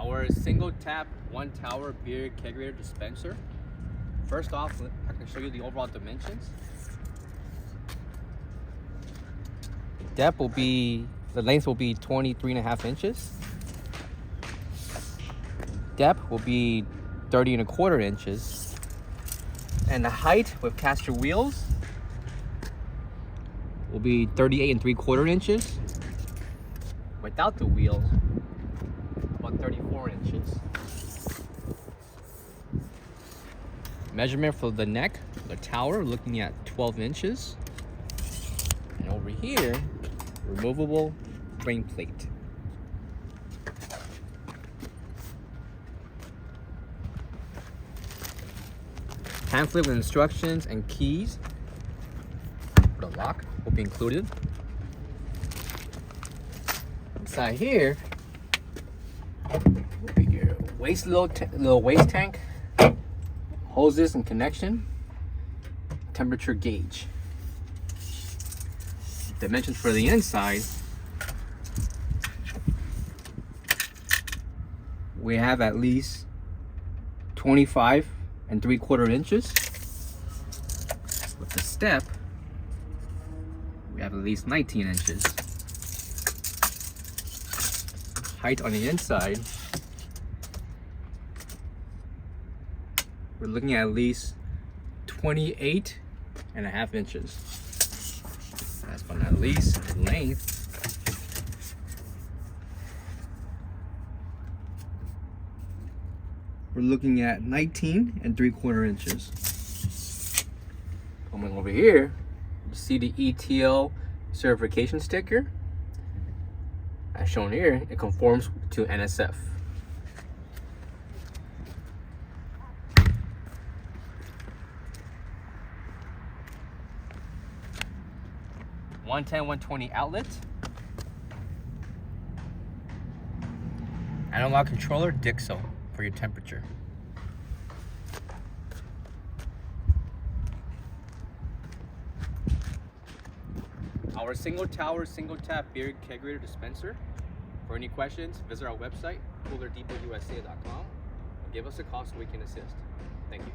Our single tap, 1 tower beer kegerator dispenser. First off, I can show you the overall dimensions. Depth will be, the length will be 23.5 inches. Depth will be 30.25 inches. And the height with caster wheels will be 38.75 inches. Without the wheels, about 34 inches. Measurement for the neck, the tower, looking at 12 inches. And over here, removable frame plate. Pamphlet with instructions and keys for the lock will be included. Inside here will be your little waste tank, hoses and connection, temperature gauge. Dimensions for the inside, we have at least 25.75 inches. With the step, we have at least 19 inches. Height on the inside, we're looking at least 28.5 inches. Last but not least, length. We're looking at 19.75 inches. Coming over here, you see the ETL certification sticker. As shown here, it conforms to NSF. (110/120) outlet. Analog controller Dixo for your temperature. Our single tower, single tap beer kegerator dispenser. For any questions, visit our website, Coolerdepotservice.com, and give us a call so we can assist. Thank you.